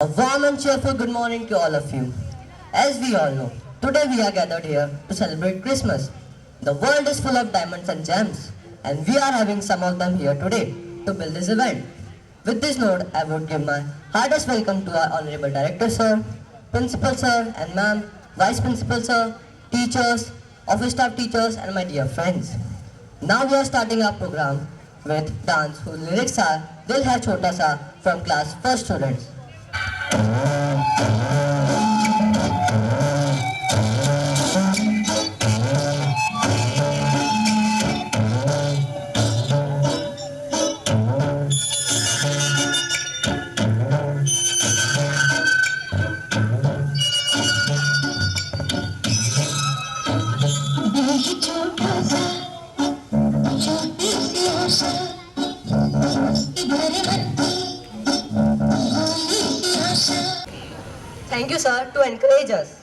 A warm and cheerful good morning to all of you. As we all know, today we are gathered here to celebrate Christmas. The world is full of diamonds and gems, and we are having some of them here today to build this event. With this note, I would give my heartiest welcome to our Honorable Director Sir, Principal Sir and Ma'am, Vice Principal Sir, teachers, office staff teachers, and my dear friends. Now we are starting our program with dance whose lyrics are Dil Hai Chota Sa from class 1st students. Thank you, sir, to encourage us.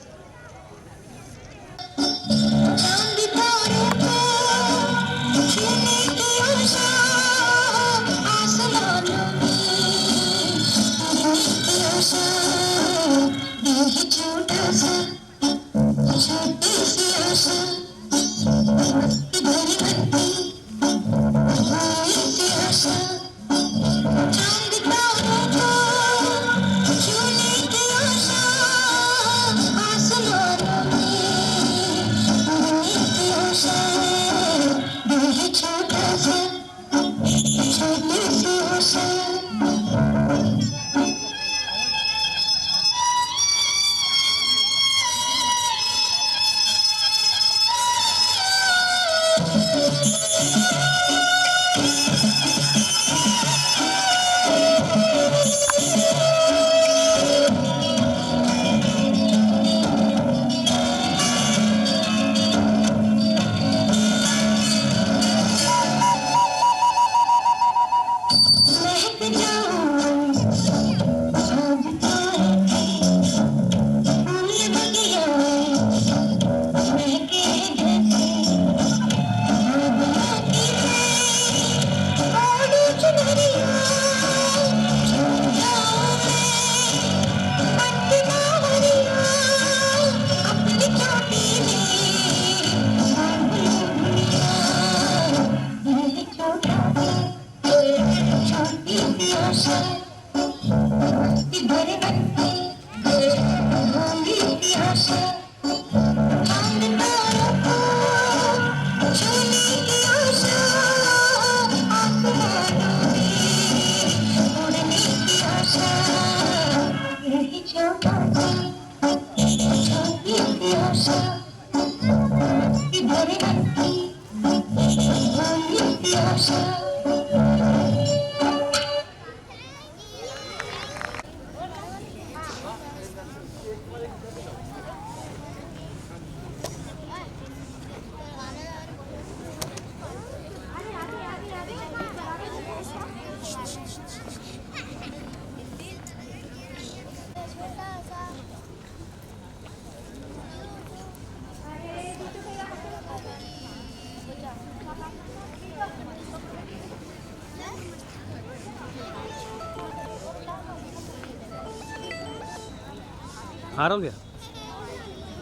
आ रहा हूँ क्या?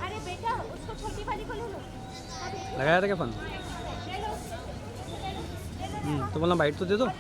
अरे बेटा उसको छोटी वाली को ले लो। लगाया था क्या फोन? तो बोलना बाइट तो दे दो।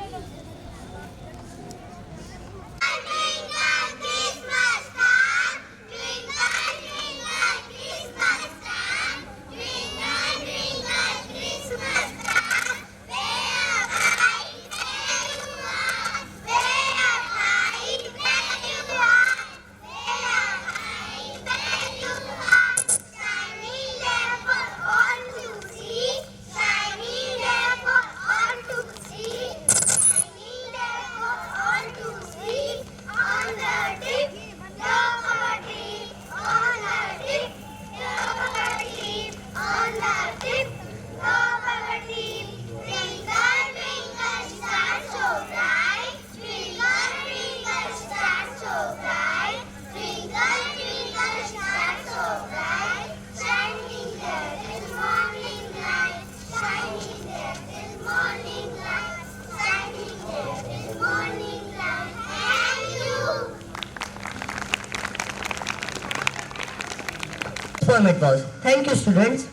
awesome it was. Thank you, students.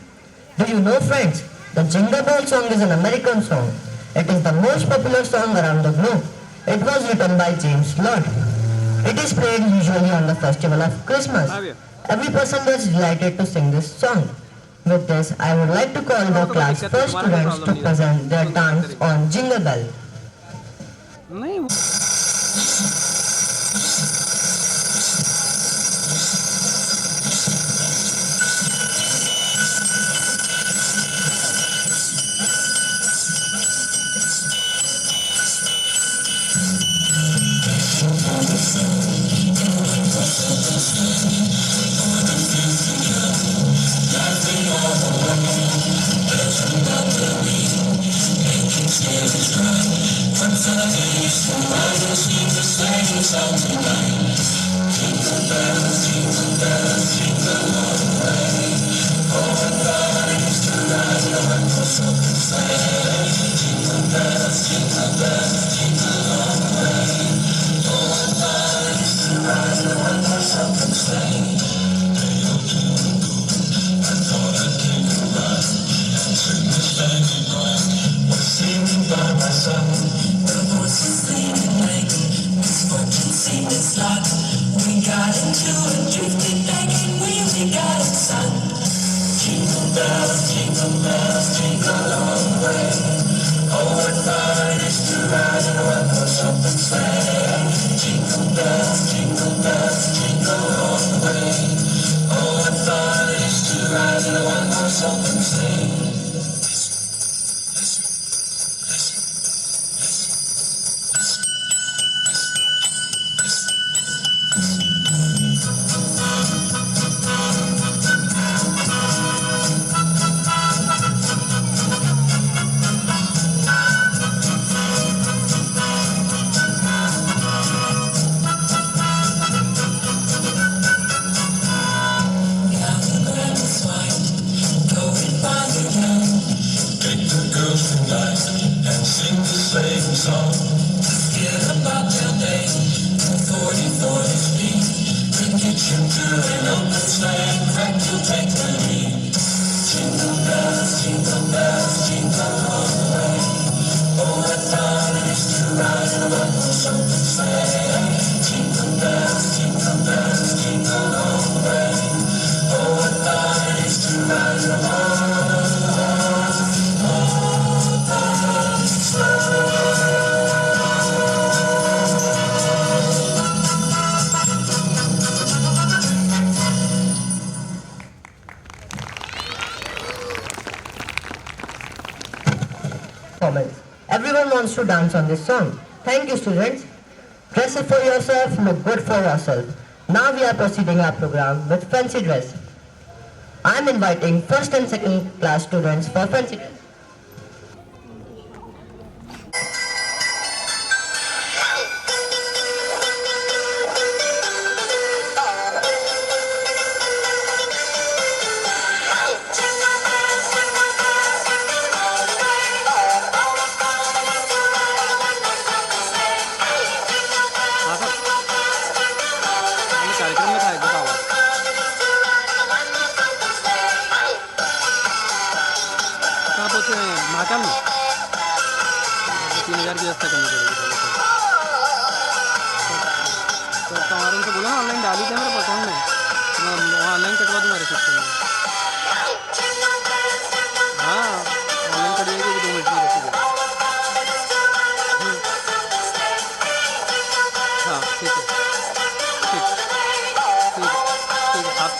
Do you know, friends, the Jingle Bell song is an American song. It is the most popular song around the globe. It was written by James Lord. It is played usually on the festival of Christmas. Every person was delighted to sing this song. With this, I would like to call the class first students to present their dance on Jingle Bell. नहीं वो- Performance. Everyone wants to dance on this song. Thank you, students. Dress up for yourself, look good for yourself. Now we are proceeding our program with fancy dress. I am inviting first and second class students for fancy dress. हमने कार्यक्रम में था एक बताओ कहाँ पहुँचे हैं महाकाल में 3,000 की व्यवस्था करनी पड़ेगी तो तुम्हारे उनसे बोला ना ऑनलाइन डाली थी मेरे अकाउंट में मैं वहाँ ऑनलाइन कटवा दूँगा रिसेप्शन में हाँ ऑनलाइन कट जाएगी 2 मिनट में रसीद हाँ ठीक है ठीक ठीक ठीक है आप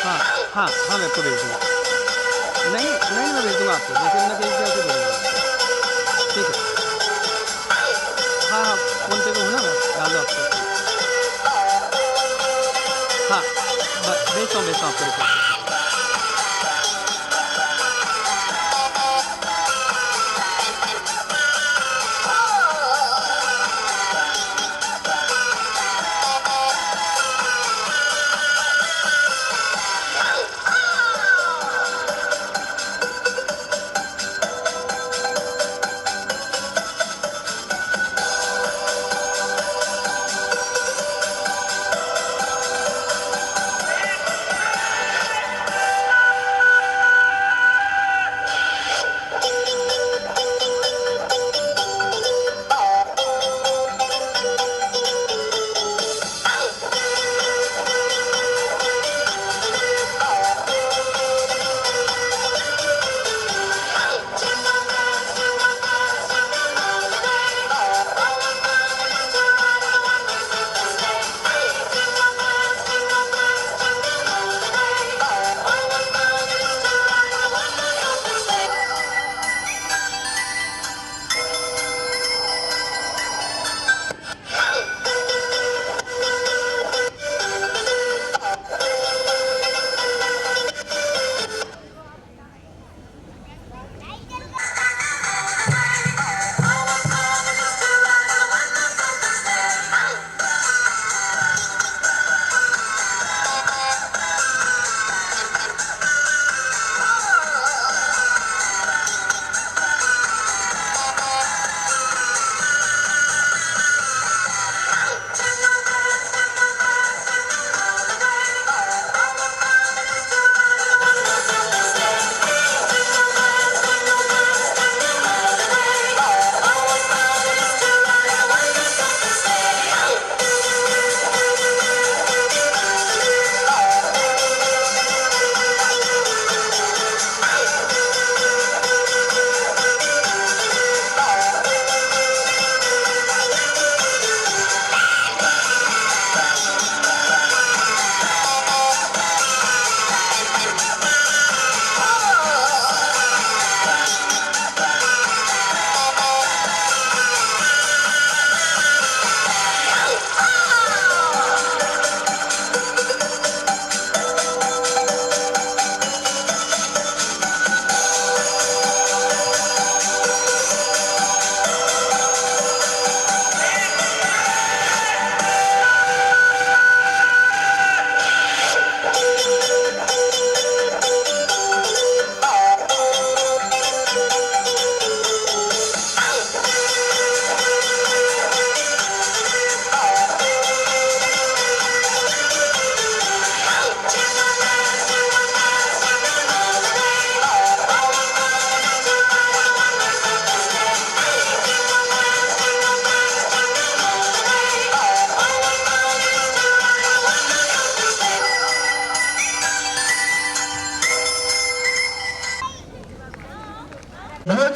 हाँ हाँ हाँ मैं आपको भेज दूँगा नहीं नहीं मैं भेज दूँगा आपको जैसे मैं भेज दिया वैसे भेजूँगा ठीक है हाँ हाँ फ़ोन पे हूँ ना मैं डाल दो आपको हाँ भेजता हूँ आपको रिपोर्ट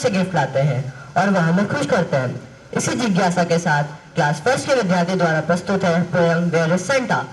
से गिफ्ट लाते हैं और वह हमें खुश करते हैं। इसी जिज्ञासा के साथ क्लास फर्स्ट के विद्यार्थी द्वारा प्रस्तुत है poem where is Santa.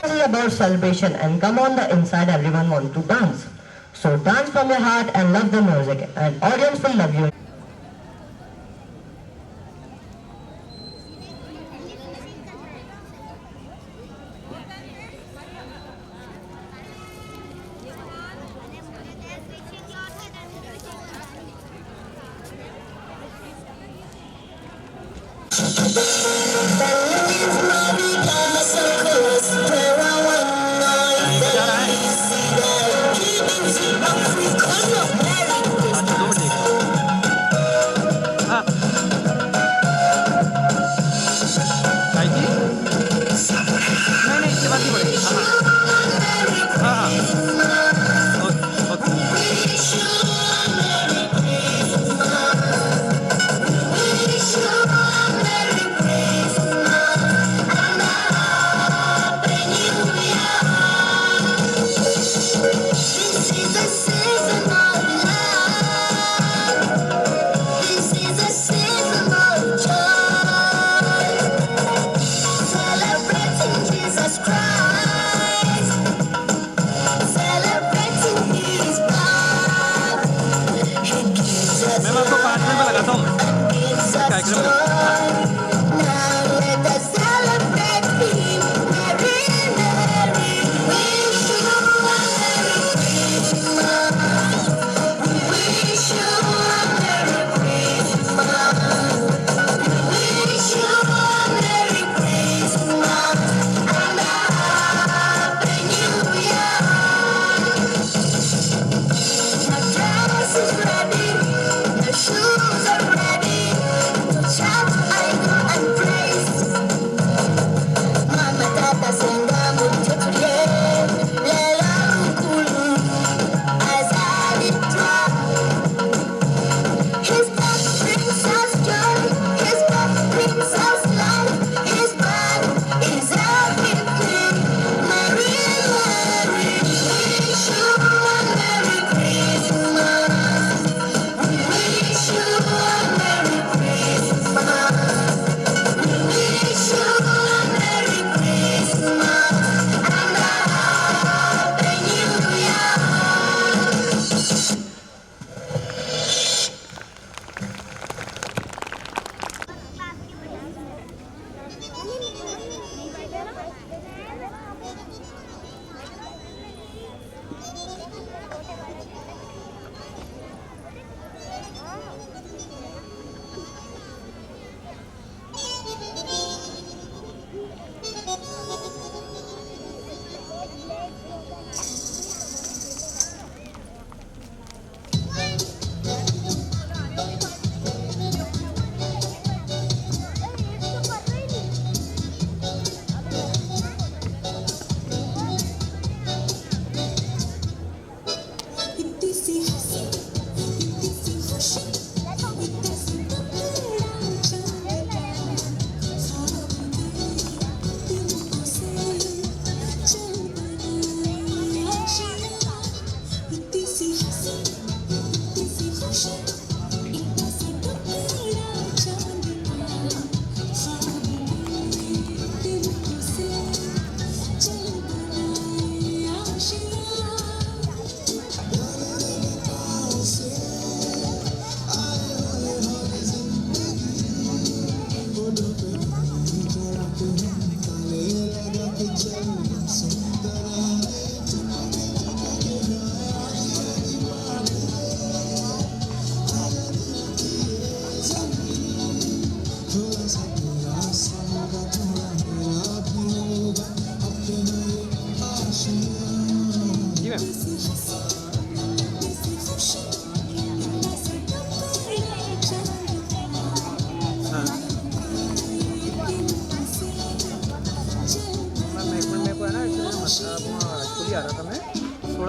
This is about celebration and come on the inside everyone want to dance. So dance from your heart and love the music and audience will love you. जा रहा है दो minute देख हाँ भाई जी नहीं इसके बाद ही पड़ेगी हाँ हाँ हाँ ओके मैं आपको 5 मिनट में लगाता हूँ कार्यक्रम Shoes are ready, the chat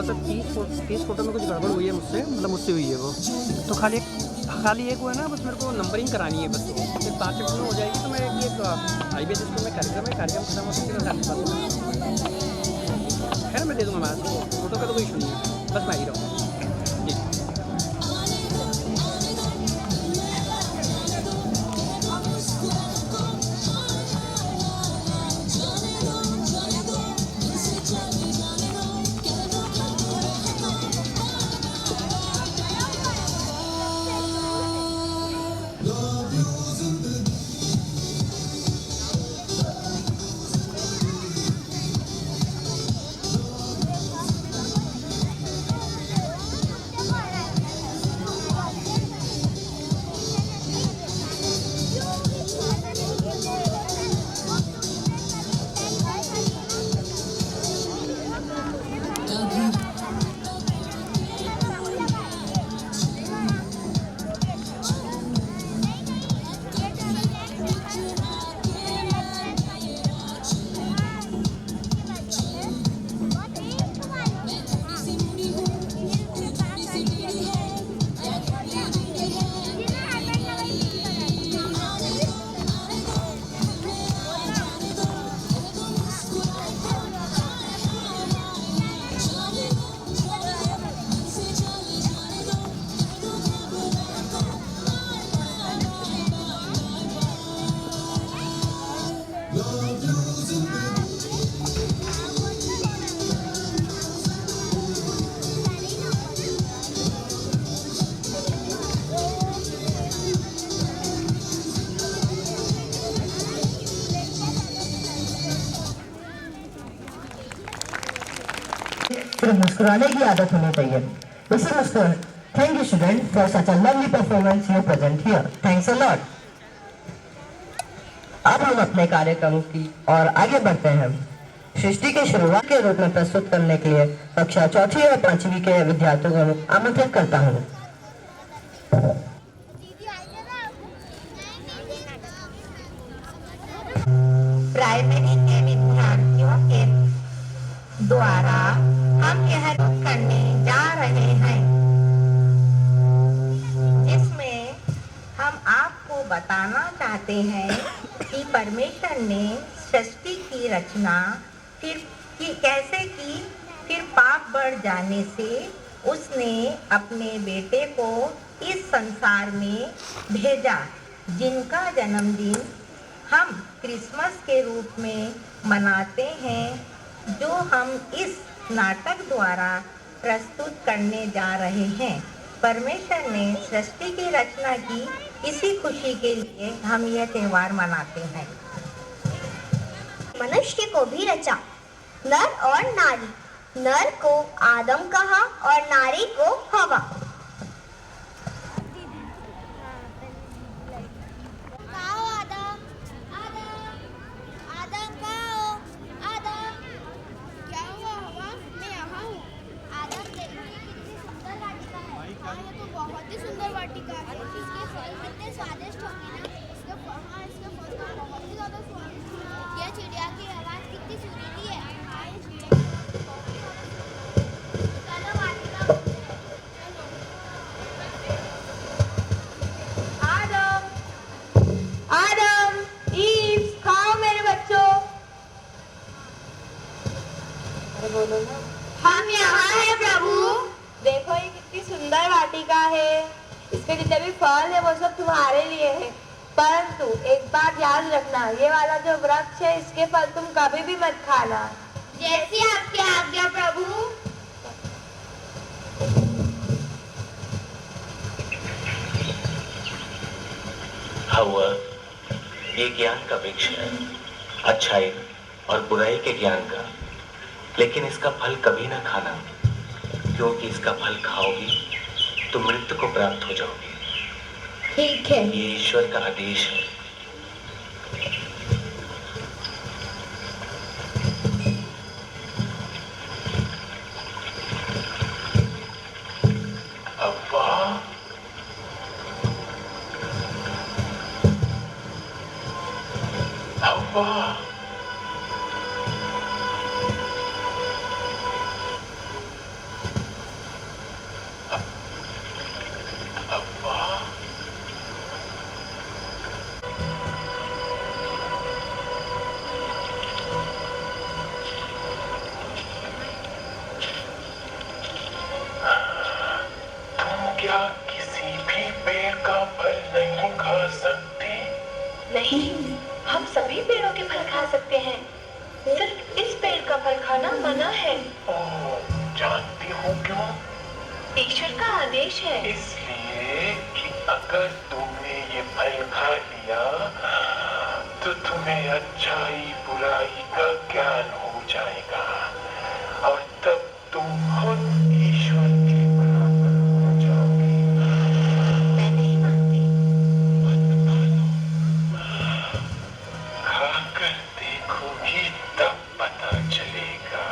सा 30 फोटो में कुछ गड़बड़ हुई है मुझसे, मतलब मुझसे हुई है वो। तो खाली एक वो है ना, बस मेरे को नंबरिंग करानी है बस। वो फिर 5 मिनट में हो जाएगी। तो मैं एक IBS स्कूल में कार्यक्रम खत्म हो सकती है खैर मैं दे दूँगा। मैं फोटो का तो कोई इशू नहीं है, बस मैं ही रहूँगा जी। सिर्फ मुस्कुराने की आदत होनी चाहिए। Mr. Muskar, thank you student for such a lovely performance you present here. Thanks a lot. अब हम अपने कार्यक्रम की और आगे बढ़ते हैं। सृष्टि के शुरुआत के रूप में प्रस्तुत करने के लिए कक्षा 4वीं और 5वीं के विद्यार्थियों को आमंत्रित करता हूँ। प्राइमरी के विद्यार्थियों के द्वारा हम यह करने जा रहे हैं, जिसमें हम आपको बताना चाहते हैं कि परमेश्वर ने सृष्टि की रचना कैसे की। फिर पाप बढ़ जाने से उसने अपने बेटे को इस संसार में भेजा, जिनका जन्मदिन हम क्रिसमस के रूप में मनाते हैं, जो हम इस नाटक द्वारा प्रस्तुत करने जा रहे हैं। परमेश्वर ने सृष्टि की रचना की, इसी खुशी के लिए हम यह त्योहार मनाते हैं। मनुष्य को भी रचा, नर और नारी। नर को आदम कहा और नारी को हवा। बहुत ही सुंदर वाटिका है। इसके फल कितने स्वादिष्ट होंगे ना। इसके फल तो बहुत ही ज़्यादा स्वादिष्ट है। यह चिड़िया की आवाज़ कितनी सुरीली है। चलो वाटिका। आदम, ईव, खाओ मेरे बच्चों। अरे बोलो ना। हम यहाँ हैं प्रभु। देखो ये कितनी सुंदर वाटिका है। इसके जितने भी फल है वो सब तुम्हारे लिए है, परंतु एक बात याद रखना, ये वाला जो वृक्ष है इसके फल तुम कभी भी मत खाना। जैसी आपकी आज्ञा प्रभु। हवा ये ज्ञान का वृक्ष है, अच्छाई और बुराई के ज्ञान का, लेकिन इसका फल कभी ना खाना, क्योंकि इसका फल खाओगी तो मृत्यु को प्राप्त हो जाओगी। ठीक है। ये ईश्वर का आदेश है। अब्बा, अब्बा, नहीं, हम सभी पेड़ों के फल खा सकते हैं। सिर्फ इस पेड़ का फल खाना मना है। ओह, जानती हो क्यों? ईश्वर का आदेश है। इसलिए कि अगर तुमने ये फल खा लिया तो तुम्हें अच्छाई बुराई का ज्ञान हो जाएगा और तब तुम खुद ईश्वर के बराबर हो जाओगे। मैं नहीं मानती। खाकर देखोगी तब पता चलेगा।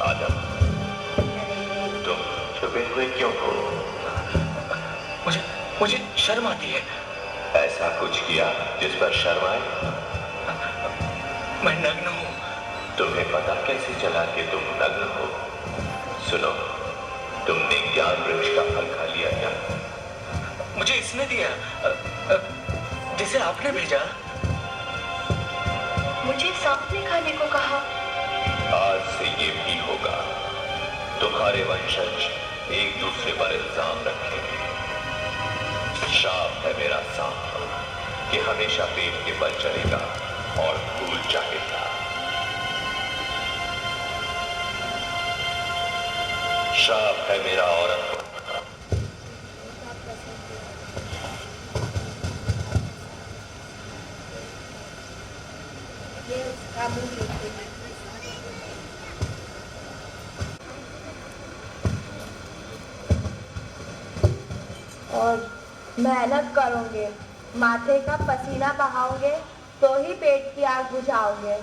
आदम, तुम छुपे हुए क्यों हो? मुझे शर्म आती है। ऐसा कुछ किया जिस पर शर्म आए? मैं नग्न हूँ। तुम्हें पता कैसे चला कि तुम नग्न हो? सुनो, तुमने ज्ञान वृक्ष का फल खा लिया क्या? मुझे इसने दिया, जिसे आपने भेजा। मुझे सांप ने खाने को कहा। आज से ये भी होगा। तुम्हारे वंशज एक दूसरे पर इल्जाम रखेंगे। शाप है मेरा सांप कि हमेशा पेट के बल चलेगा और भूल जाएगा। शाप है मेरा औरत को। और मेहनत करोगे, माथे का पसीना बहाओगे तो ही पेट की आग बुझाओगे।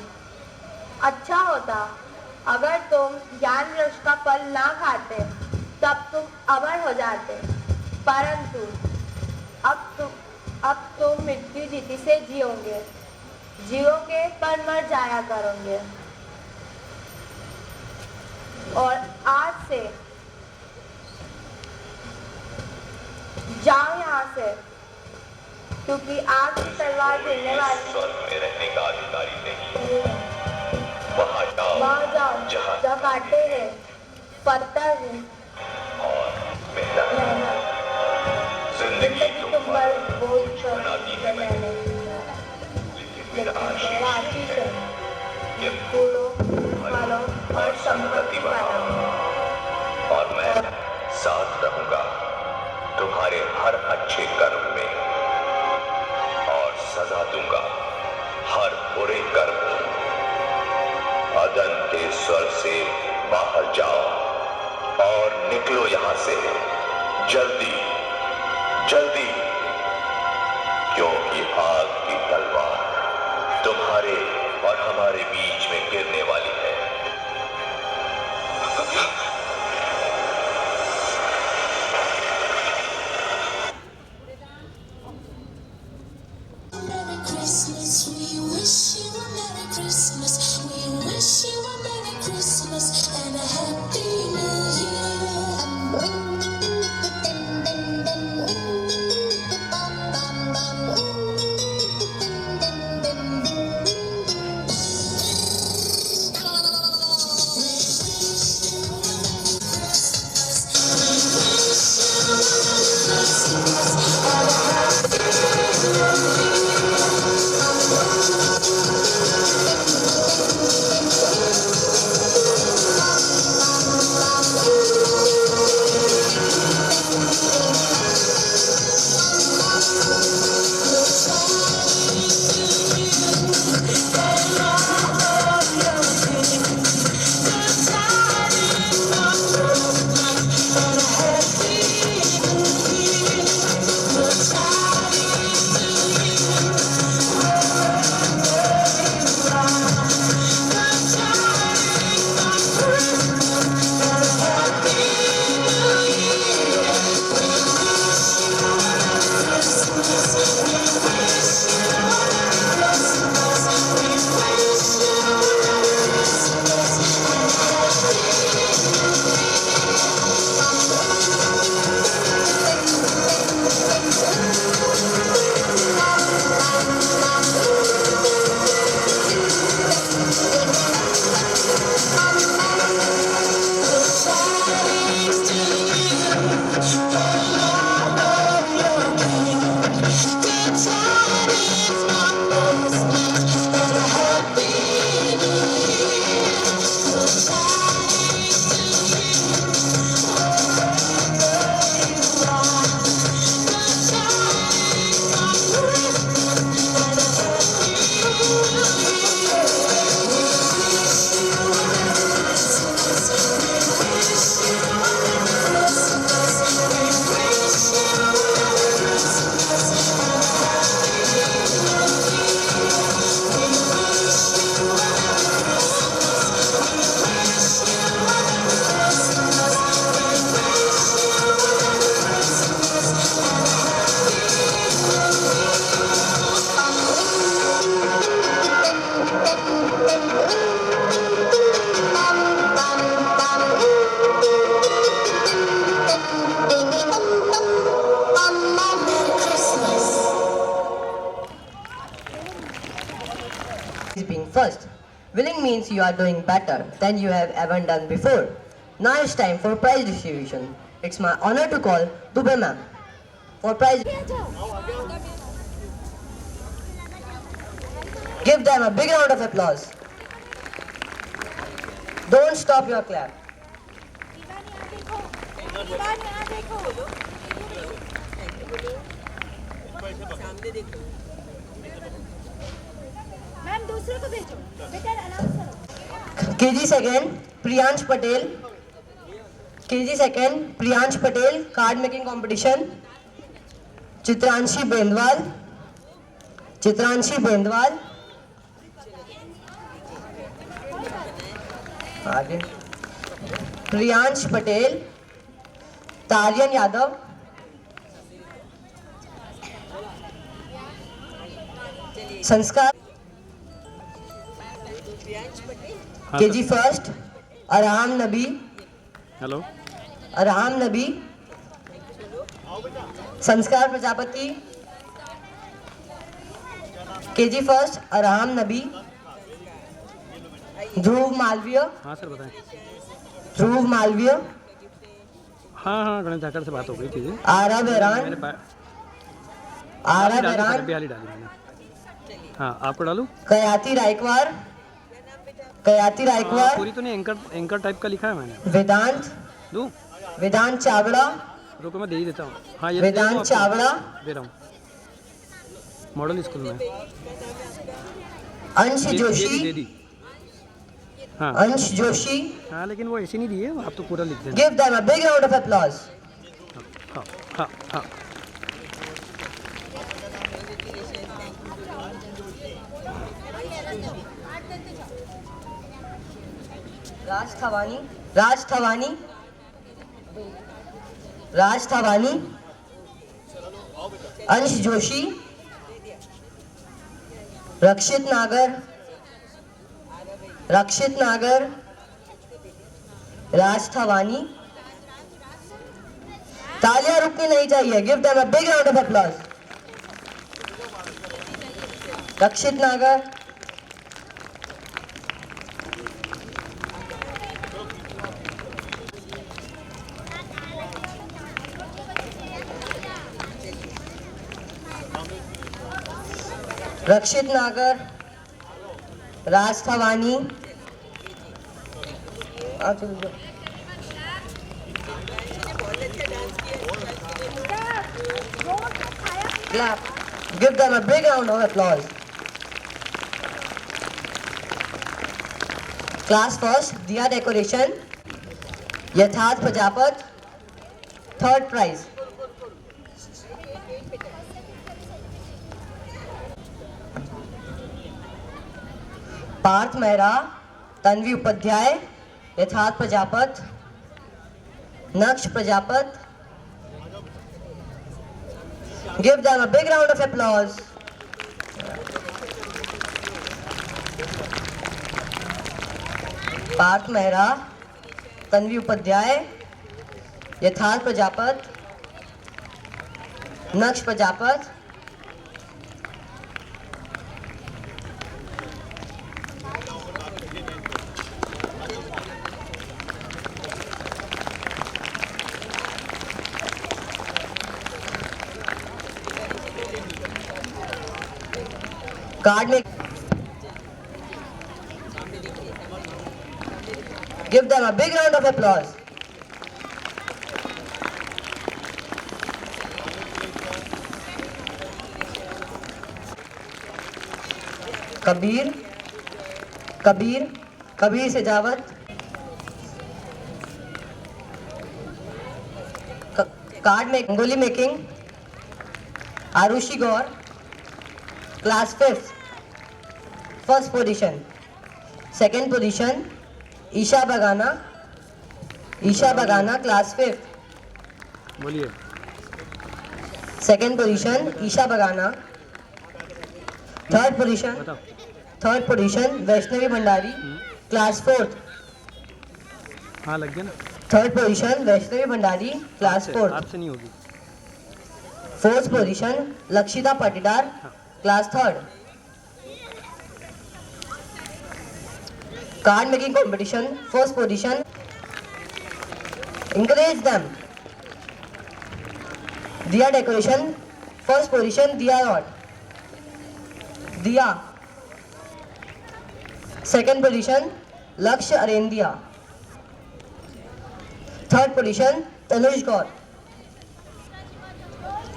अच्छा होता अगर तुम ज्ञान वृक्ष का फल ना खाते, तब तुम अमर हो जाते। परंतु अब तुम मृत्यु जीती से जियोगे पर मर जाया करोगे। और आज से जाओ यहाँ से, क्योंकि आग की तलवार गिरने वाली। स्वर्ग में रहने का अधिकारी नहीं। वहाँ जाओ जहाँ काटे हैं, पत्थर है और मेहनत। जिंदगी तुम पर बोझ बनाती है मैंने, लेकिन मेरा आशीष है कि फलों और संपत्ति बढ़ाओ और मैं साथ रहूंगा तुम्हारे हर अच्छे कर्म में और सजा दूंगा हर बुरे कर्म को। अदन के स्वर्ग से बाहर जाओ और निकलो यहाँ से जल्दी जल्दी, क्योंकि आग की तलवार तुम्हारे और हमारे बीच में गिरने वाली है। Merry Christmas, we wish you a Merry Christmas. We wish you a Merry Christmas and a Happy New Year. first. Winning means you are doing better than you have ever done before. Now it's time for prize distribution. It's my honor to call Dubey ma'am for prize. Give them a big round of applause. Don't stop your clap. Ma'am दूसरे को भेजो बेटा announce करो KG second, Priyansh Patel. KG second, Priyansh Patel, card making competition. Chitranshi Bendwal. Chitranshi Bendwal. आगे. Priyansh Patel. Taryan Yadav. संस्कार. KG first, Arham Nabi. Hello Arham Nabi. Sanskar Prajapati. KG first, अरहाम नबी. ध्रुव मालवीय. हाँ sir बताएं. ध्रुव मालवीय. हाँ गणेश धाकर से बात हो गई थी. आरा बेरान. मैंने आरा बेरान. बयाली डाली मैंने. हाँ आपको डालूं. कयाती रायकवार. कयाती रायकवार. पूरी तो नहीं, एंकर टाइप का लिखा है मैंने. वेदांत. दूं. वेदांत चावड़ा. रुको मैं दे ही देता हूँ. हाँ ये वेदांत चावड़ा. दे रहा हूँ. मॉडल स्कूल में. अंश जोशी. दे दी. हाँ अंश जोशी. हाँ लेकिन वो ऐसे नहीं दिए, आप तो पूरा लिख देना. Give them a big round of applause. हाँ हाँ हाँ. राज थवानी. राज थवानी. राज थवानी. अंश जोशी. रक्षित नागर. रक्षित नागर. राज थवानी. तालियां रुकनी नहीं चाहिए. Give them a big round of applause. Rakshit Nagar. Rakshit नागर. राज थवानी. Clap. Give them a big round of applause. Class first, Diya Decoration. Yatharth Prajapat. Third prize. Partha Mehra. Tanvi Upadhyay. Yatharth Prajapat. Naksh Prajapat. Give them a big round of applause. Partha Mehra. Tanvi Upadhyay. Yatharth Prajapat. Naksh Prajapat. Card make. Give them a big round of applause. Kabir. Kabir. Kabir Sejawat. Card में rangoli making. Arushi Gaur. Class 5th. First position. Second position Isha Bagana. Isha Bagana class 5th. बोलिए. Second position Isha Bagana. Third position. बताओ. Third position Vaishnavi Bhandari class 4th. हाँ लग गया ना. Third position Vaishnavi Bhandari class 4th. आपसे नहीं होगी. Fourth position Lakshita Patidar class 3rd. Card making competition, first position. Encourage them. Diya decoration, first position, Diya what? Diya. Second position, Lakshya arrange Diya. Third position, Tanuj Gaur.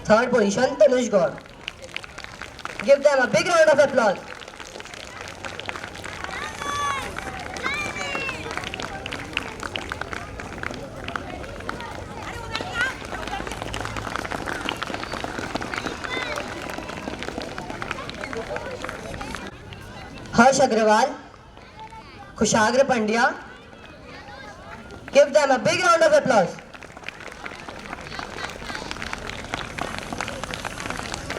Third position, Tanuj Gaur. Give them a big round of applause. Harsh Agrawal, Kushagra Pandya. Give them a big round of applause.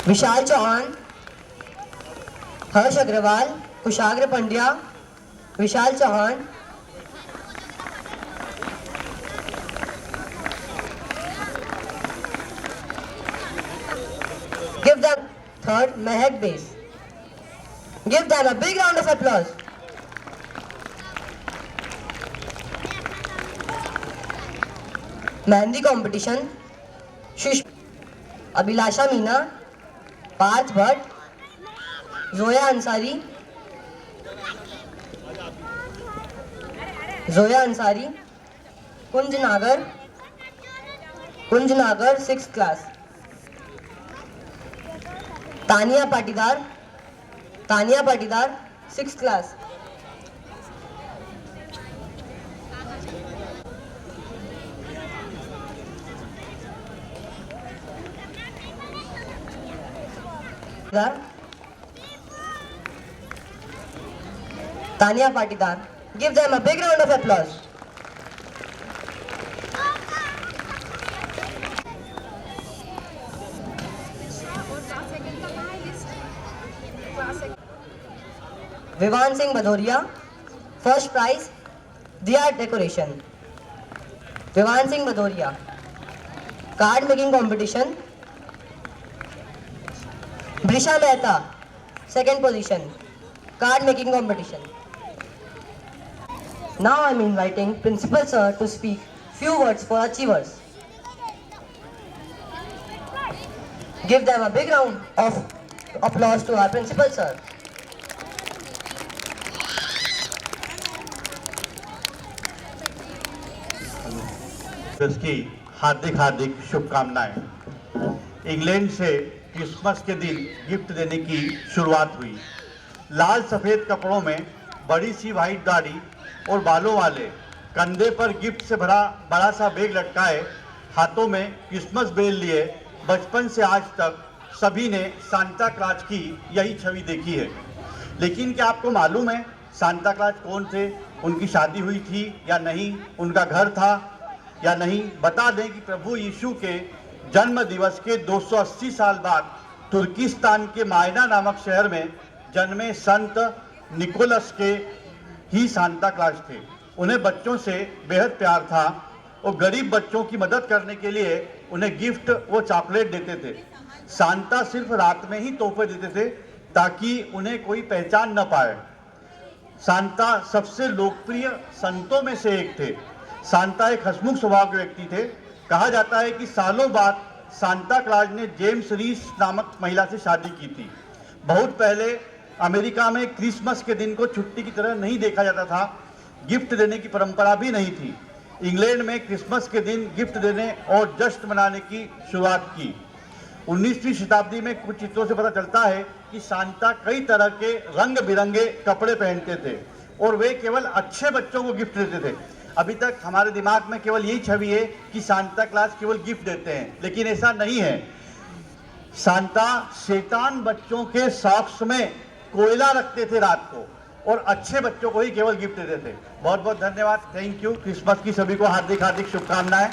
Vishal Chauhan, Harsh Agrawal, Kushagra Pandya, Vishal Chauhan. Give them third, Mehak Base. Give them a big round of applause. Mehndi competition, Shush, Abhilasha Meena, Parth Bhatt, Zoya Ansari, Kunj Nagar, 6th class. Tania Patidar, 6th class. Tania Patidar. Give them a big round of applause. Vivan Singh Bhadoria, first prize, Diya decoration. Vivan Singh Bhadoria. Card making competition, Brisha Mehta, second position, card making competition. Now I am inviting Principal Sir to speak few words for achievers. Give them a big round of applause to our Principal Sir. की हार्दिक शुभकामनाएं। England से Christmas के दिन gift देने की शुरुआत हुई। लाल सफेद कपड़ों में बड़ी सी वाइट दाढ़ी और बालों वाले, कंधे पर गिफ्ट से भरा बड़ा सा बैग लटकाए, हाथों में क्रिसमस बेल लिए बचपन से आज तक सभी ने सांता क्लॉज की यही छवि देखी है। लेकिन क्या आपको मालूम है सांता क्लॉज कौन थे? उनकी शादी हुई थी या नहीं? उनका घर था या नहीं? बता दें कि प्रभु यीशु के जन्म दिवस के 280 साल बाद तुर्किस्तान के मायना नामक शहर में जन्मे संत निकोलस के ही सांता क्लॉज थे। उन्हें बच्चों से बेहद प्यार था और गरीब बच्चों की मदद करने के लिए उन्हें गिफ्ट वो चॉकलेट देते थे। सांता सिर्फ रात में ही तोहफे देते थे ताकि उन्हें कोई पहचान न पाए। सांता सबसे लोकप्रिय संतों में से एक थे। सांता एक हंसमुख स्वभाव के व्यक्ति थे। कहा जाता है कि सालों बाद सांता क्लॉज ने जेम्स रीस नामक महिला से शादी की थी। बहुत पहले अमेरिका में क्रिसमस के दिन को छुट्टी की तरह नहीं देखा जाता था। गिफ्ट देने की परंपरा भी नहीं थी। इंग्लैंड में क्रिसमस के दिन गिफ्ट देने और जश्न मनाने की शुरुआत की। 19वीं शताब्दी में कुछ चित्रों से पता चलता है कि सांता कई तरह के रंग बिरंगे कपड़े पहनते थे और वे केवल अच्छे बच्चों को गिफ्ट देते थे। अभी तक हमारे दिमाग में केवल यही छवि है कि सांता क्लॉज केवल गिफ्ट देते हैं, लेकिन ऐसा नहीं है। सांता शैतान बच्चों के सॉक्स में कोयला रखते थे रात को और अच्छे बच्चों को ही केवल गिफ्ट देते थे। बहुत बहुत धन्यवाद। Thank you. क्रिसमस की सभी को हार्दिक शुभकामनाएं।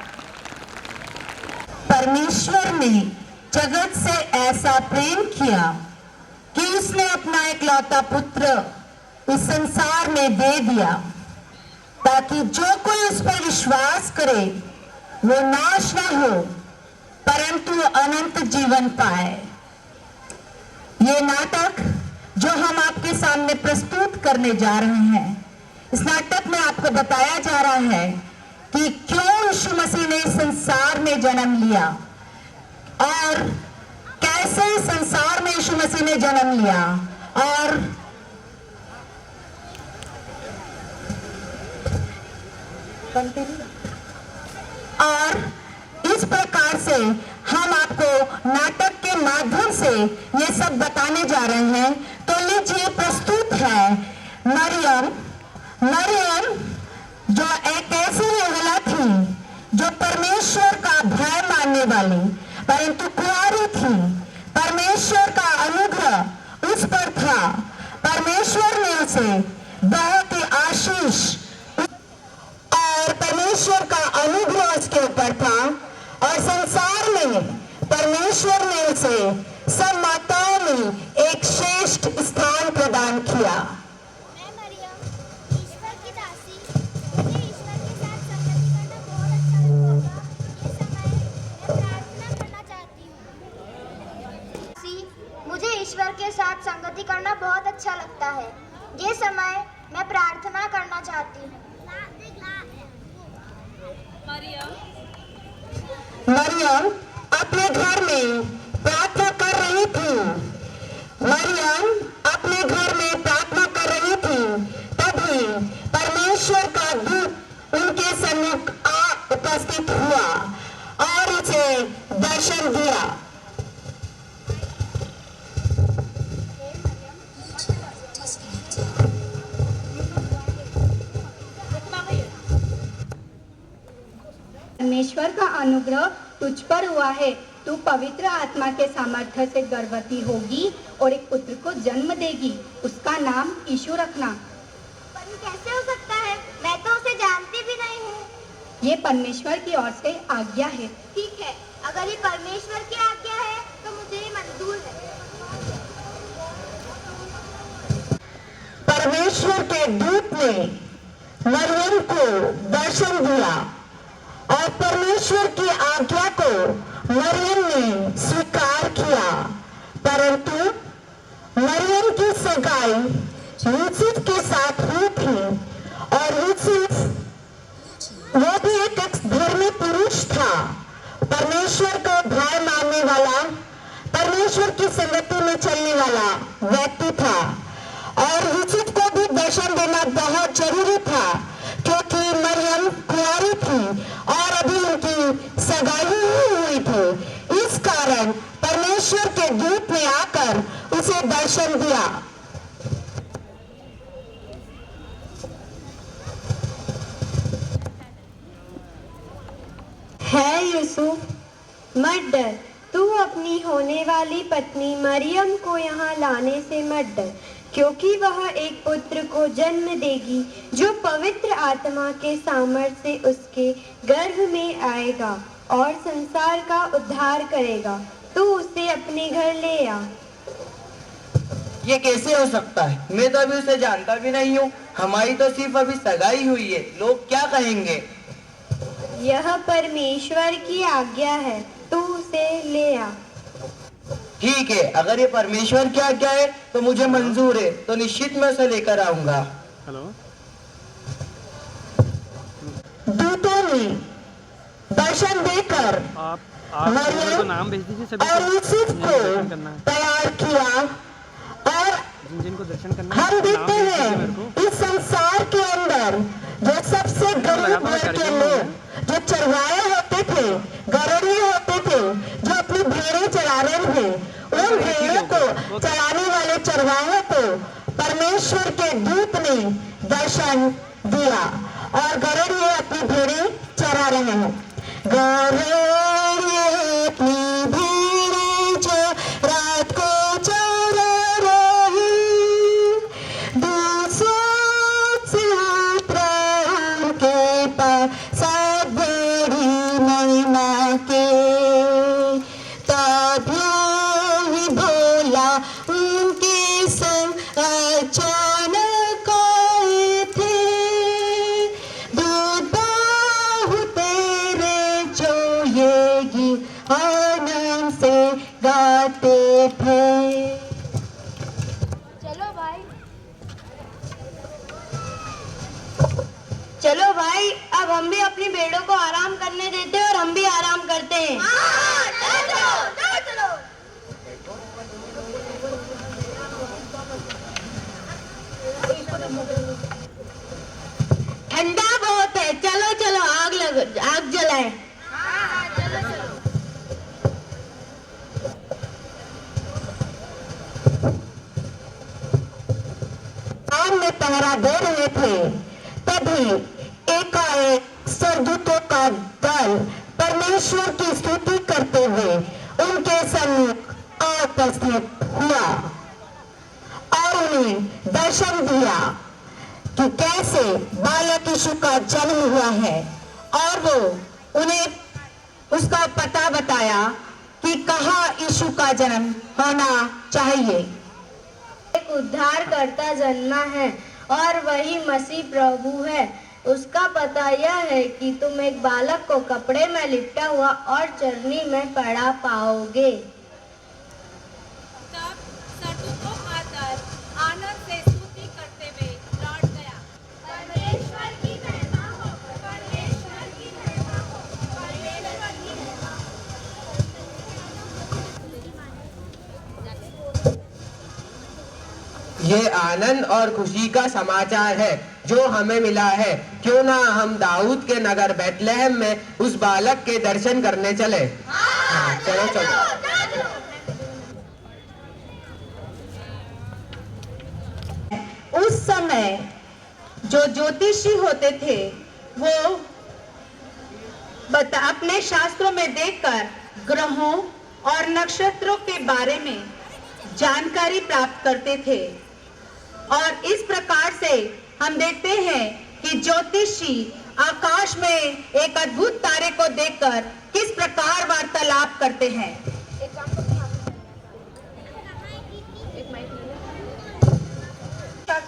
परमेश्वर ने जगत से ऐसा प्रेम किया कि उसने अपना इकलौता पुत्र इस संसार में दे दिया ताकि जो कोई उस पर विश्वास करे वो नाश न हो परंतु अनंत जीवन पाए। ये नाटक जो हम आपके सामने प्रस्तुत करने जा रहे हैं, इस नाटक में आपको बताया जा रहा है कि क्यों यीशु मसीह ने संसार में जन्म लिया और कैसे संसार में यीशु मसीह ने जन्म लिया और इस प्रकार से हम आपको नाटक के माध्यम से ये सब बताने जा रहे हैं। तो लीजिए प्रस्तुत है मरियम। मरियम जो एक ऐसी महिला थी जो परमेश्वर का भय मानने वाली परंतु कुंवारी थी। परमेश्वर का अनुग्रह उस पर था। परमेश्वर ने उसे बहुत ही आशीष और परमेश्वर का अनुग्रह उसके ऊपर था और संसार में परमेश्वर ने उसे सब माताओं में एक श्रेष्ठ स्थान प्रदान किया। मैं मरियम, ईश्वर की दासी, मुझे ईश्वर के साथ संगति करना बहुत अच्छा लगता था। ये समय मैं प्रार्थना करना चाहती हूँ। मुझे ईश्वर के साथ संगति करना बहुत अच्छा लगता है। ये समय मैं प्रार्थना करना चाहती हूँ। मरियम अपने घर में प्रार्थना कर रही थी। मरियम अपने घर में प्रार्थना कर रही थी। तभी परमेश्वर का दूत उनके सम्मुख उपस्थित हुआ और उसे दर्शन दिया। परमेश्वर का अनुग्रह तुझ पर हुआ है। तू पवित्र आत्मा के सामर्थ्य से गर्भवती होगी और एक पुत्र को जन्म देगी। उसका नाम यीशु रखना। पर ये कैसे हो सकता है? मैं तो उसे जानती भी नहीं हूँ। ये परमेश्वर की ओर से आज्ञा है। ठीक है, अगर ये परमेश्वर की आज्ञा है तो मुझे ये मंजूर है। परमेश्वर के दूत ने मरियम को दर्शन दिया और परमेश्वर की आज्ञा को मरियम ने स्वीकार किया। परंतु मरियम की सगाई यूसुफ के साथ हुई थी और यूसुफ वो भी एक धर्मी पुरुष था, परमेश्वर को भय मानने वाला, परमेश्वर की संगति में चलने वाला व्यक्ति था और यूसुफ को भी दर्शन देना बहुत जरूरी था क्योंकि मरियम कुंवारी थी और अभी उनकी सगाई ही हुई थी। इस कारण परमेश्वर के दूत ने आकर उसे दर्शन दिया। है यूसुफ, मत डर। तू अपनी होने वाली पत्नी मरियम को यहाँ लाने से मत डर, क्योंकि वह एक पुत्र को जन्म देगी जो पवित्र आत्मा के सामर्थ्य से उसके गर्भ में आएगा और संसार का उद्धार करेगा। तू उसे अपने घर ले आ। ये कैसे हो सकता है? मैं तो अभी उसे जानता भी नहीं हूँ। हमारी तो सिर्फ अभी सगाई हुई है। लोग क्या कहेंगे? यह परमेश्वर की आज्ञा है। तू उसे ले आ। ठीक है, अगर ये परमेश्वर की आज्ञा है तो मुझे मंजूर है, तो निश्चित मैं उसे लेकर आऊंगा। हेलो। दूतों ने दर्शन देकर आप मेरे को नाम भेज दीजिए सभी और यूसुफ को तैयार किया और जिनको दर्शन करना हम देखते हैं इस संसार के अंदर जो सबसे गरीब वर्ग के लोग जो चरवाहे होते थे, गरोड़िए होते थे, जो अपनी भेड़ें चरा रहे थे, उन भेड़ों को चराने वाले चरवाहों को परमेश्वर के दूत ने दर्शन दिया और गरोड़िए अपनी भेड़ें चरा रहे हैं। गरोड़िए अपनी भेड़ें जो रात को चरा रही, दूसरों से प्राण के पास बड़ी महिमा के, तभी ही भोला उनके संग अचानक आए थे। दूध बाहु तेरे जो ये गीत आनंद से गाते थे। चलो भाई। चलो भाई, अब हम भी अपनी भेड़ों को आराम करने देते हैं और हम भी आराम करते हैं। चलो। ठंडा बहुत है, चलो चलो आग जलाएं। में पहरा दे रहे थे, तभी एकाएक स्वर्गदूतों का दल परमेश्वर की स्तुति करते हुए उनके सम्मुख उपस्थित हुआ और उन्हें दर्शन दिया कि कैसे बालक यीशु का जन्म हुआ है, और वो उन्हें उसका पता बताया कि कहाँ यीशु का जन्म होना चाहिए। एक उद्धारकर्ता जन्मा है और वही मसीह प्रभु है। उसका पता यह है कि तुम एक बालक को कपड़े में लिपटा हुआ और चरनी में पड़ा पाओगे। तब सरदूतों का दल आनंद से स्तुति करते हुए लौट गया। परमेश्वर की महिमा हो, परमेश्वर की महिमा हो, परमेश्वर की महिमा हो। ये आनंद और खुशी का समाचार है जो हमें मिला है। क्यों ना हम दाऊद के नगर बैतलहम में उस बालक के दर्शन करने चले। चलो चलो। उस समय जो ज्योतिषी होते थे वो अपने शास्त्रों में देखकर ग्रहों और नक्षत्रों के बारे में जानकारी प्राप्त करते थे, और इस प्रकार से हम देखते हैं कि ज्योतिषी आकाश में एक अद्भुत तारे को देखकर किस प्रकार वार्तालाप करते हैं।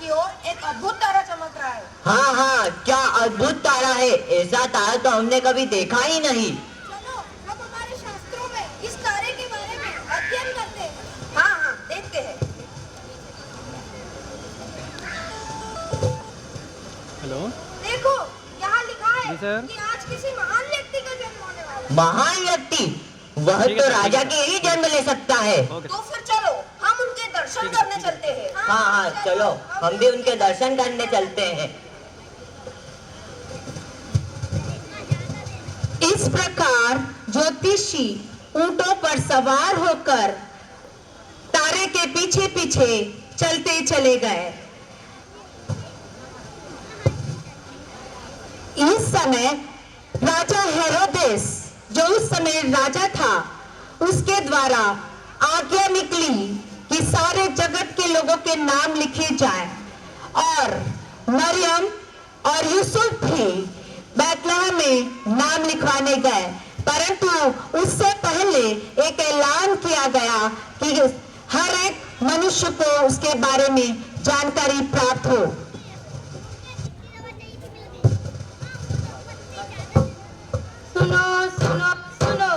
की ओर एक अद्भुत तारा चमक रहा है। हाँ हाँ, क्या अद्भुत तारा है। ऐसा तारा तो हमने कभी देखा ही नहीं। चलो हम हमारे शास्त्रों में इस तारे के बारे में अध्ययन करते हैं। हाँ देखते हैं। हेलो, देखो यहाँ लिखा है जी सर। कि आज किसी महान व्यक्ति का जन्म होने वाला है। महान व्यक्ति? वह तो राजा के ही जन्म ले सकता है। तो फिर चलो हम उनके दर्शन करने चलते हैं। हाँ, चलो हम भी उनके दर्शन करने चलते हैं। इस प्रकार ज्योतिषी ऊंटों पर सवार होकर तारे के पीछे पीछे चलते चले गए। इस समय राजा हेरोदेस, जो उस समय राजा था, उसके द्वारा आज्ञा निकली कि सारे जगत के लोगों के नाम लिखे जाएं, और मरियम और यूसुफ भी बैतलहम में नाम लिखवाने गए। परंतु उससे पहले एक ऐलान किया गया कि हर एक मनुष्य को उसके बारे में जानकारी प्राप्त हो। सुनो सुनो सुनो,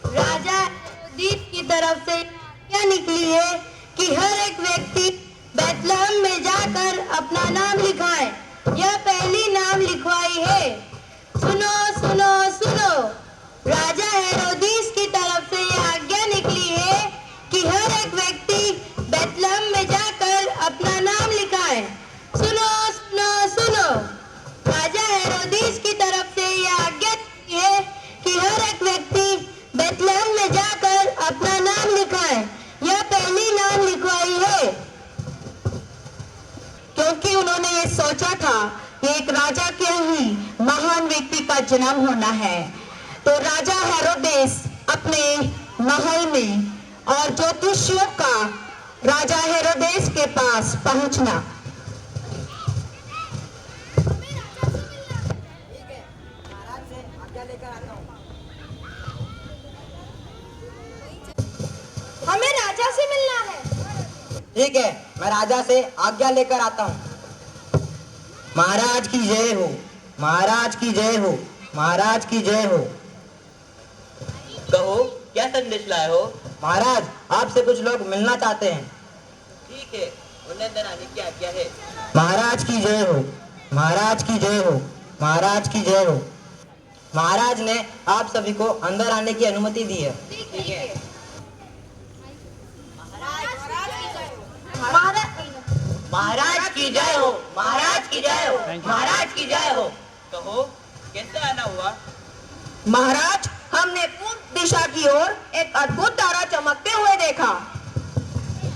राजा हेरोदेस की तरफ से क्या निकली है कि हर एक व्यक्ति बैतलहम में जाकर अपना नाम लिखाए। यह पहली नाम लिखवाई है। सुनो सुनो सुनो, राजा हेरोदेस की तरफ से यह आज्ञा निकली है कि हर एक व्यक्ति बैतलहम में जाकर अपना नाम लिखाए। सुनो सुनो सुनो, राजा हेरोदेस की तरफ से यह आज्ञा है कि हर एक व्यक्ति बैतलहम में जाकर अपना नाम लिखाए। यह पहली नाम लिखवाई है, क्योंकि उन्होंने ये सोचा था कि एक राजा के ही महान व्यक्ति का जन्म होना है। तो राजा हेरोदेस अपने महल में और ज्योतिषियों का राजा हेरोदेस के पास पहुंचना। हमें राजा से मिलना है। ठीक है, मैं राजा से आज्ञा लेकर आता हूँ। महाराज की जय हो, महाराज की जय हो, महाराज की जय हो। कहो, क्या संदेश लाए हो? महाराज, आपसे कुछ लोग मिलना चाहते हैं। ठीक है, उन्हें अंदर आने की आज्ञा है। महाराज की जय हो, महाराज की जय हो, महाराज की जय हो। महाराज ने आप सभी को अंदर आने की अनुमति दी है। ठीक है। महाराज की जय हो, महाराज की जय हो, महाराज की जय हो। कहो कैसे आना हुआ? महाराज, हमने पूर्व दिशा की ओर एक अद्भुत तारा चमकते हुए देखा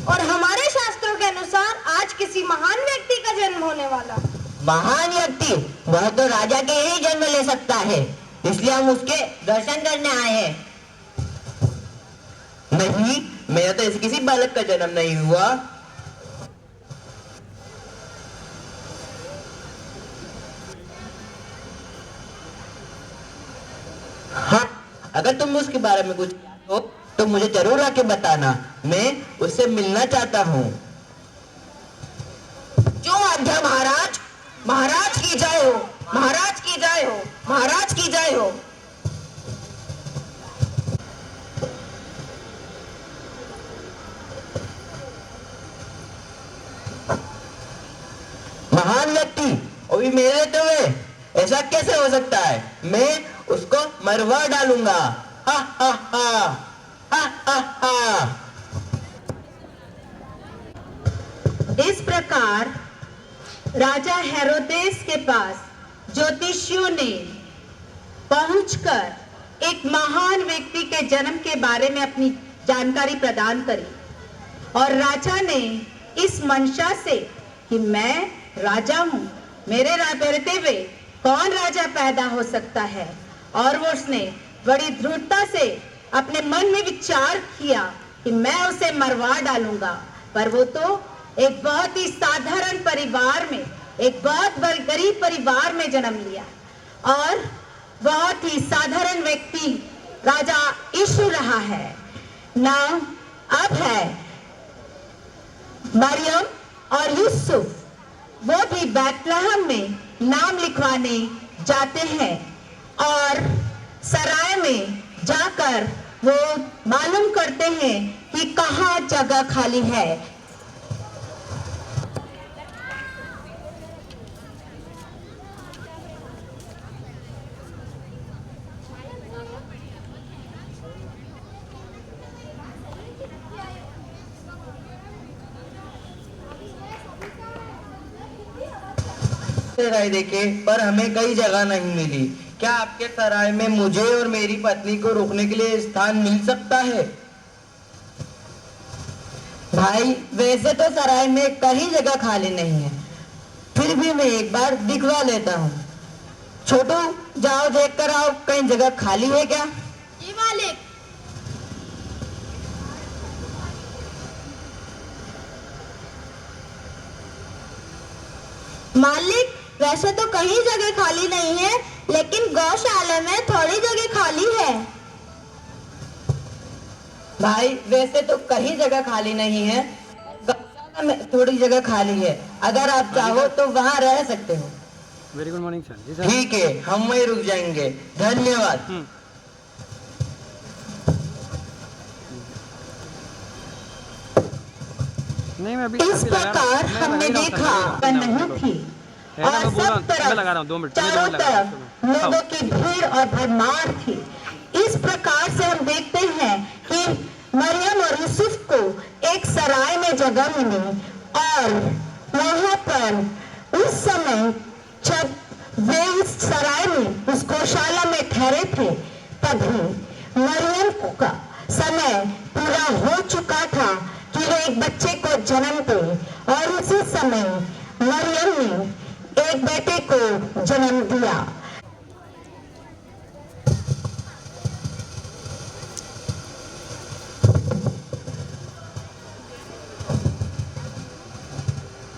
और हमारे शास्त्रों के अनुसार आज किसी महान व्यक्ति का जन्म होने वाला। महान व्यक्ति? वह तो राजा के ही जन्म ले सकता है, इसलिए हम उसके दर्शन करने आए हैं। नहीं, मेरा तो ऐसे किसी बालक का जन्म नहीं हुआ। हाँ, अगर तुम उसके बारे में कुछ हो तो मुझे जरूर आके बताना, मैं उससे मिलना चाहता हूँ। जो आज्ञा महाराज। महाराज की जय हो, महाराज की जय हो, महाराज की जय हो। महान व्यक्ति वो भी मेरे तो है, ऐसा कैसे हो सकता है? मैं उसको मरवा डालूंगा। हा हा हा हा हा हा। इस प्रकार राजा हेरोदेस के पास ज्योतिषियों ने पहुंचकर एक महान व्यक्ति के जन्म के बारे में अपनी जानकारी प्रदान करी और राजा ने इस मंशा से कि मैं राजा हूं, मेरे रहते हुए कौन राजा पैदा हो सकता है, और वो उसने बड़ी दृढ़ता से अपने मन में विचार किया कि मैं उसे मरवा डालूंगा। पर वो तो एक बहुत ही साधारण परिवार में, एक बहुत गरीब परिवार में जन्म लिया और बहुत ही साधारण व्यक्ति राजा यीशु रहा है। नाउ अब है मरियम और यूसुफ, वो भी बैतलहम में नाम लिखवाने जाते हैं और सराय में जाकर वो मालूम करते हैं कि कहाँ जगह खाली है। सराय देखे पर हमें कई जगह नहीं मिली। क्या आपके सराय में मुझे और मेरी पत्नी को रुकने के लिए स्थान मिल सकता है? भाई, वैसे तो सराय में कहीं जगह खाली नहीं है, फिर भी मैं एक बार दिखवा लेता हूँ। छोटू, जाओ देख कर आओ कहीं जगह खाली है क्या। जी मालिक। मालिक, वैसे तो कहीं जगह खाली नहीं है, लेकिन गौशाला में थोड़ी जगह खाली है। भाई, वैसे तो कहीं जगह खाली नहीं है, गौशाला में थोड़ी जगह खाली है। अगर आप चाहो तो वहाँ रह सकते हो। Very good morning sir. जी सर। ठीक है, हम वहीं रुक जाएंगे, धन्यवाद। नहीं, मैं अभी इस प्रकार हमने देखा नहीं थी और सब तरफ चारों तरफ लोगों की भीड़ और भरमार थी। इस प्रकार से हम देखते हैं कि मरियम और यूसुफ को एक सराय में जगह मिली और वहां पर उस समय जब वे उस सराय में, उस गौशाला में ठहरे थे, तभी मरियम का समय पूरा हो चुका था कि वे एक बच्चे को जन्म दे और उसी समय मरियम ने एक बेटे को जन्म दिया।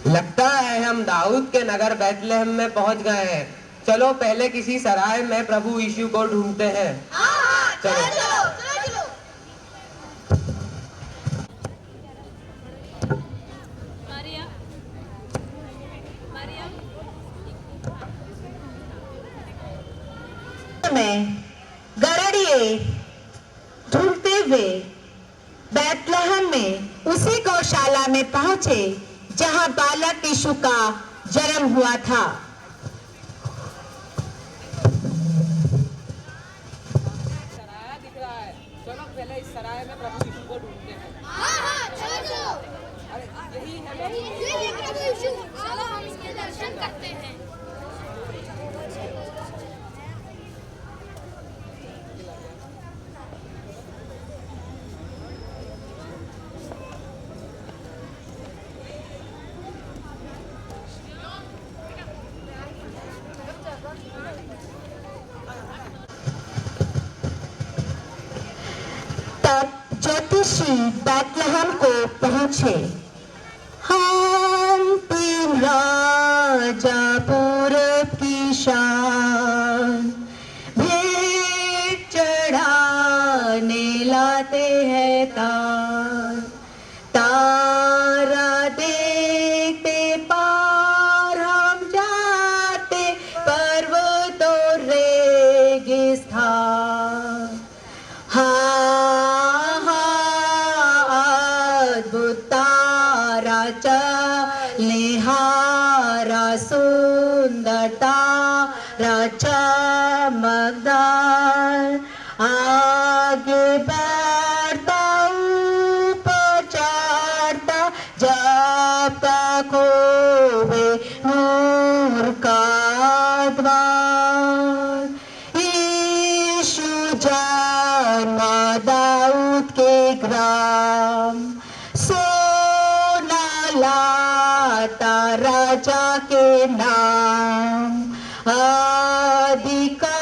लगता है हम दाऊद के नगर बैतलहम में पहुंच गए हैं। चलो पहले किसी सराय में प्रभु यीशु को ढूंढते हैं। चलो। में गरड़िए ढूंढते हुए बैतलहम में उसी गौशाला में पहुंचे जहां बालक यीशु का जन्म हुआ था। प्रभु यीशु को ढूंढते हैं। हाँ चलो अरे यही है यही है प्रभु यीशु, चलो हम इसके दर्शन करते हैं। तब ज्योतिषी बैतलहम को पहुंचे। हम तीन राजा पूरब की शान, भेंट चढ़ाने लाते हैं तार। तारा देखते पार हम जाते पर्वतों रेगिस्तान। अद्भुत तारा चमत्हारा सुंदर तारा चमकदार, आगे बढ़ता ऊपर चढ़ता जब तक होवे नूर का द्वार। यीशु जन्मा दाऊद के ग्राम, सोना लाता राजा के नाम। अधिकारी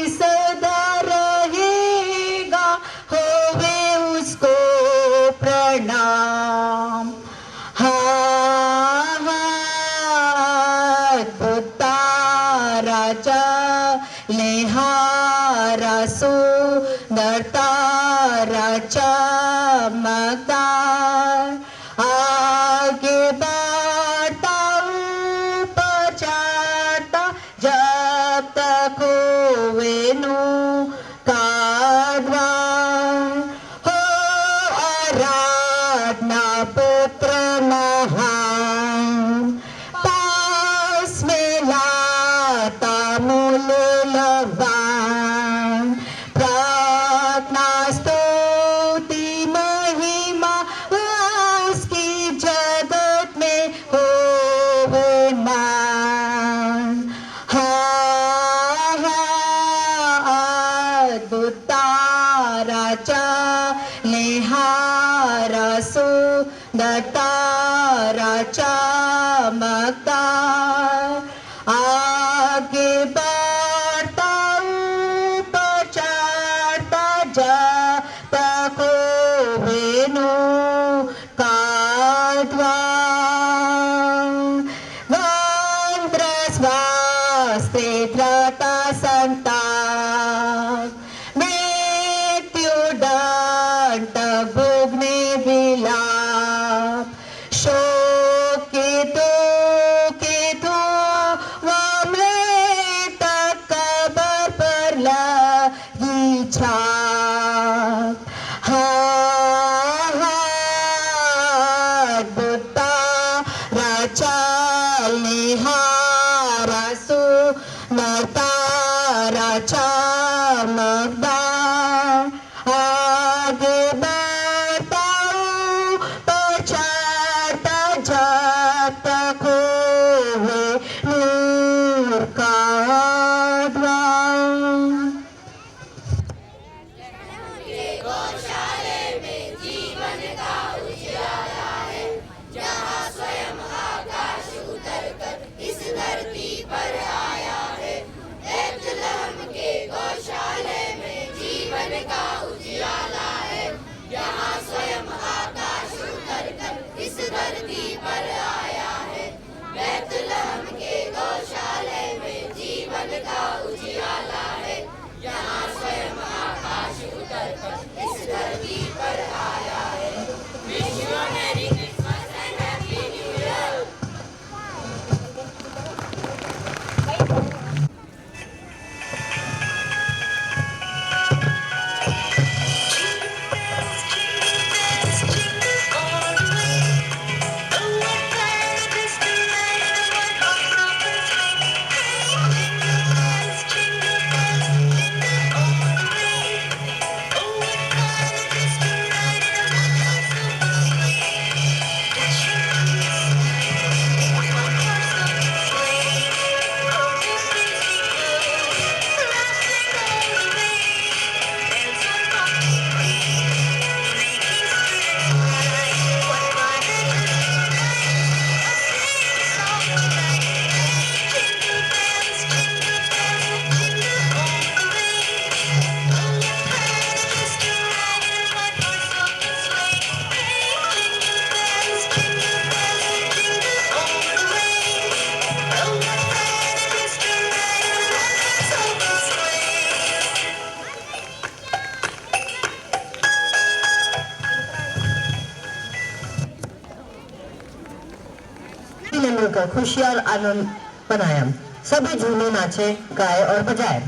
सदा रहेगा, होवे उसको प्रणाम। अद्भुत तारा चमत्हारा सुंदर तारा चमकदार, आगे बढ़ता ऊपर चढ़ता जब तक होवे नूर का द्वार। हो आराधना पुत्र महान, पास में लाता मूल लवान। प्रार्थना स्तुति महिमा उसकी जगत में होवे मान। अद्भुत तारा चमत्हारा सुंदर तारा चमकदार, आगे बढ़ता ऊपर चढ़ता जब तक होवे नूर का द्वार। वंद्र स्वास्थ्य त्रता संताप, मृत्यु दंड भोगने विलाप। शोक के दो मृतक कब्र पर लगी छाप। मिलकर खुशियां और आनंद मनाया। सभी झूमे, नाचे, गाए और बजाए।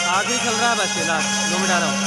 आखिरी चल रहा है बस ये लास्ट 2 मिनट आ रहा हूँ।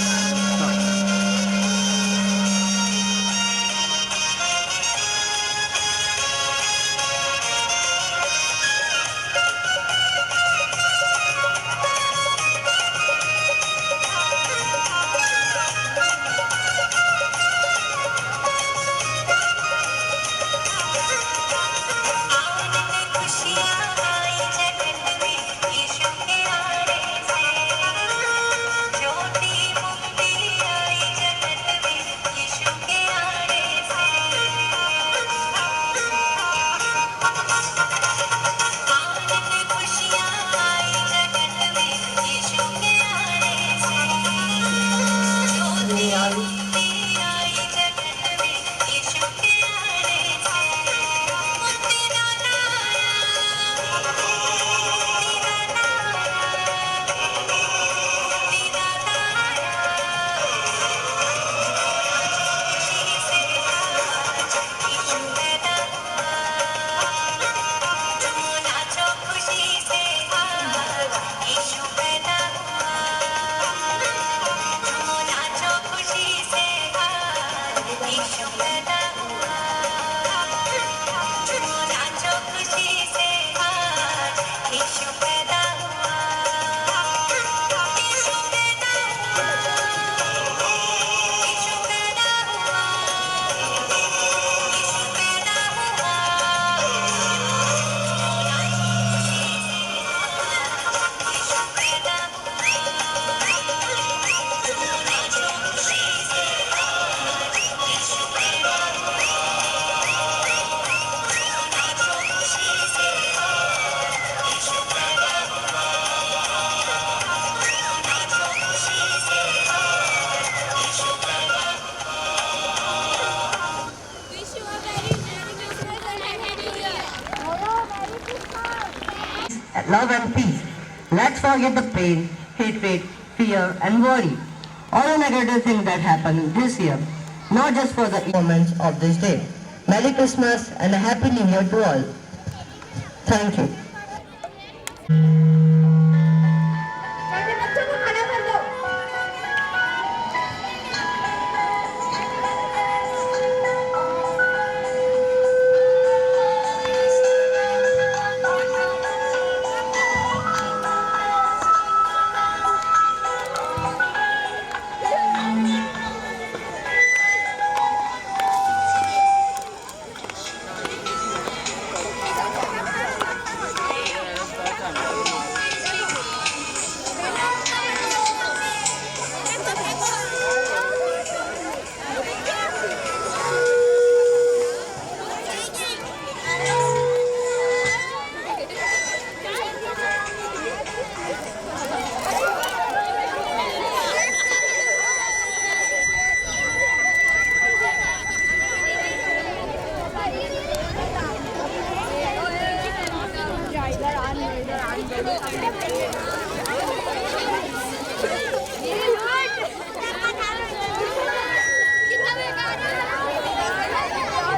ज्योति Love and peace. Let's forget the pain, hatred, fear and worry. All the negative things that happened this year. Not just for the moments of this day. Merry Christmas and a Happy New Year to all. Thank you. बच्चों को खाना कर दो।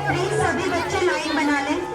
Please सभी बच्चे line बना लें।